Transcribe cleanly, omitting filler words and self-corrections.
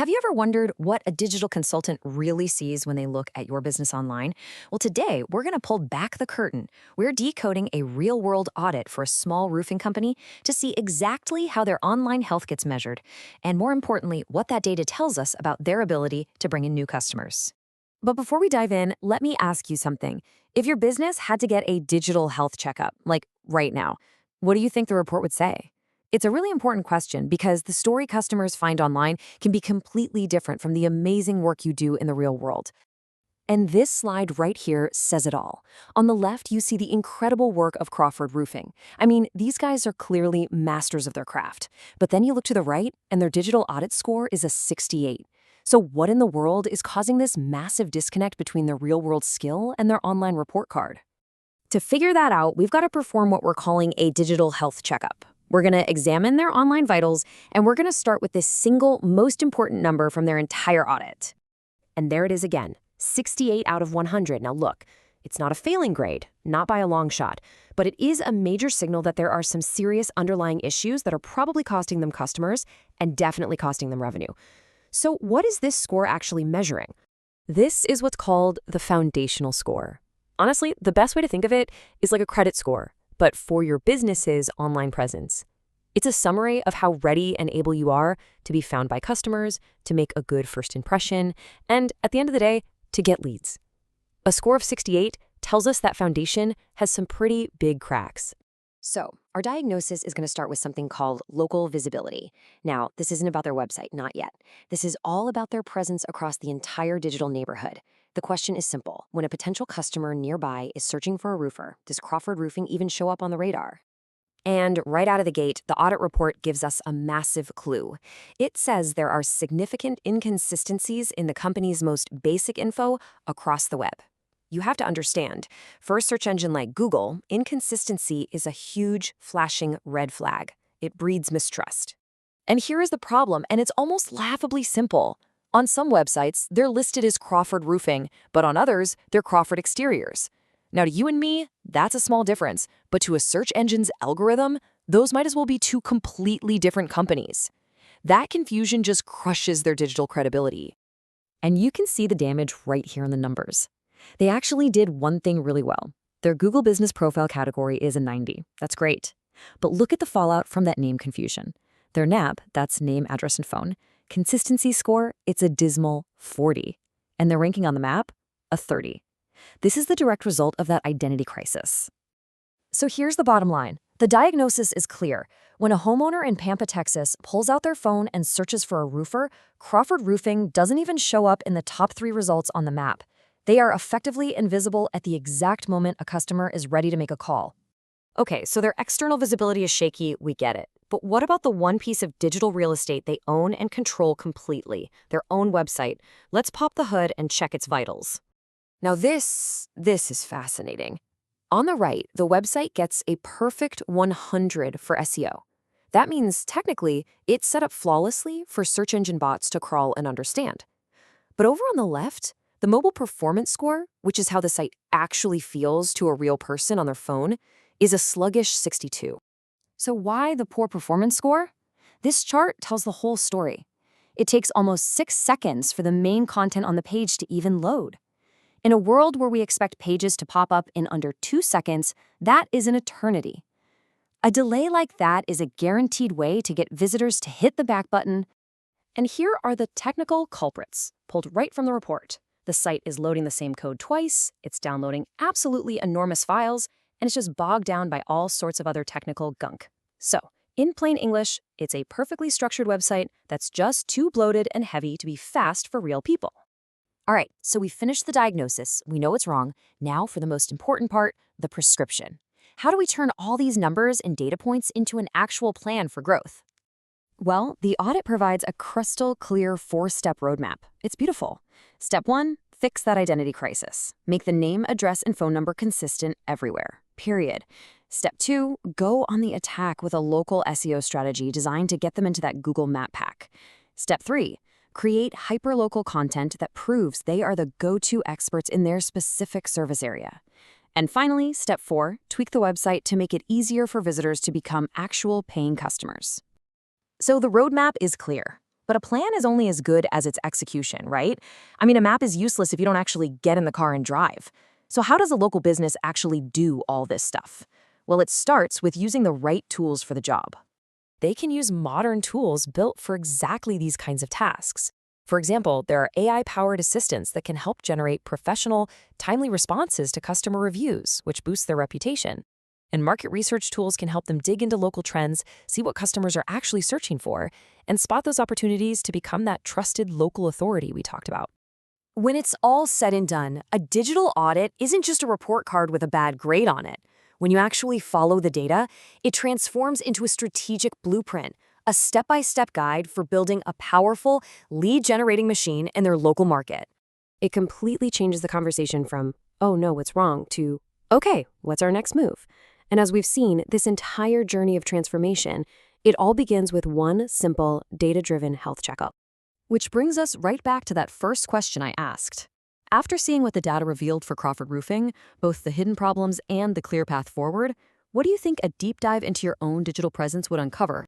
Have you ever wondered what a digital consultant really sees when they look at your business online? Well, today we're going to pull back the curtain. We're decoding a real world audit for a small roofing company to see exactly how their online health gets measured, and more importantly, what that data tells us about their ability to bring in new customers. But before we dive in, let me ask you something. If your business had to get a digital health checkup, like right now, what do you think the report would say? It's a really important question because the story customers find online can be completely different from the amazing work you do in the real world. And this slide right here says it all. On the left, you see the incredible work of Crawford Roofing. I mean, these guys are clearly masters of their craft. But then you look to the right, and their digital audit score is a 68. So what in the world is causing this massive disconnect between their real-world skill and their online report card? To figure that out, we've got to perform what we're calling a digital health checkup. We're going to examine their online vitals, and we're going to start with this single most important number from their entire audit. And there it is again, 68 out of 100. Now look, it's not a failing grade, not by a long shot, but it is a major signal that there are some serious underlying issues that are probably costing them customers and definitely costing them revenue. So what is this score actually measuring? This is what's called the foundational score. Honestly, the best way to think of it is like a credit score, but for your business's online presence. It's a summary of how ready and able you are to be found by customers, to make a good first impression, and at the end of the day, to get leads. A score of 68 tells us that foundation has some pretty big cracks. So, our diagnosis is going to start with something called local visibility. Now, this isn't about their website, not yet. This is all about their presence across the entire digital neighborhood. The question is simple. When a potential customer nearby is searching for a roofer, does Crawford Roofing even show up on the radar? And right out of the gate, the audit report gives us a massive clue. It says there are significant inconsistencies in the company's most basic info across the web. You have to understand, for a search engine like Google, inconsistency is a huge, flashing red flag. It breeds mistrust. And here is the problem, and it's almost laughably simple. On some websites, they're listed as Crawford Roofing, but on others, they're Crawford Exteriors. Now, to you and me, that's a small difference, but to a search engine's algorithm, those might as well be two completely different companies. That confusion just crushes their digital credibility. And you can see the damage right here in the numbers. They actually did one thing really well. Their Google Business Profile category is a 90. That's great. But look at the fallout from that name confusion. Their NAP, that's name, address, and phone, consistency score, it's a dismal 40. And their ranking on the map, a 30. This is the direct result of that identity crisis. So here's the bottom line. The diagnosis is clear. When a homeowner in Pampa, Texas pulls out their phone and searches for a roofer, Crawford Roofing doesn't even show up in the top 3 results on the map. They are effectively invisible at the exact moment a customer is ready to make a call. Okay, so their external visibility is shaky, we get it. But what about the one piece of digital real estate they own and control completely, their own website? Let's pop the hood and check its vitals. Now this is fascinating. On the right, the website gets a perfect 100 for SEO. That means, technically, it's set up flawlessly for search engine bots to crawl and understand. But over on the left, the mobile performance score, which is how the site actually feels to a real person on their phone, is a sluggish 62. So why the poor performance score? This chart tells the whole story. It takes almost 6 seconds for the main content on the page to even load. In a world where we expect pages to pop up in under 2 seconds, that is an eternity. A delay like that is a guaranteed way to get visitors to hit the back button. And here are the technical culprits, pulled right from the report. The site is loading the same code twice, it's downloading absolutely enormous files, and it's just bogged down by all sorts of other technical gunk. So, in plain English, it's a perfectly structured website that's just too bloated and heavy to be fast for real people. All right, so we finished the diagnosis, we know it's wrong. Now for the most important part, the prescription. How do we turn all these numbers and data points into an actual plan for growth? Well, the audit provides a crystal clear 4-step roadmap. It's beautiful. Step 1, fix that identity crisis. Make the name, address, and phone number consistent everywhere, period. Step 2, go on the attack with a local SEO strategy designed to get them into that Google Map pack. Step 3, create hyperlocal content that proves they are the go-to experts in their specific service area. And finally, step 4, tweak the website to make it easier for visitors to become actual paying customers. So the roadmap is clear, But a plan is only as good as its execution, right? I mean, a map is useless if you don't actually get in the car and drive. So how does a local business actually do all this stuff? Well, it starts with using the right tools for the job. They can use modern tools built for exactly these kinds of tasks. For example, there are AI-powered assistants that can help generate professional, timely responses to customer reviews, which boosts their reputation. And market research tools can help them dig into local trends, see what customers are actually searching for, and spot those opportunities to become that trusted local authority we talked about. When it's all said and done, a digital audit isn't just a report card with a bad grade on it. When you actually follow the data, it transforms into a strategic blueprint, a step-by-step guide for building a powerful, lead-generating machine in their local market. It completely changes the conversation from, oh no, what's wrong, to, okay, what's our next move? And as we've seen, this entire journey of transformation, it all begins with one simple, data-driven health checkup. Which brings us right back to that first question I asked. After seeing what the data revealed for Crawford Roofing, both the hidden problems and the clear path forward, what do you think a deep dive into your own digital presence would uncover?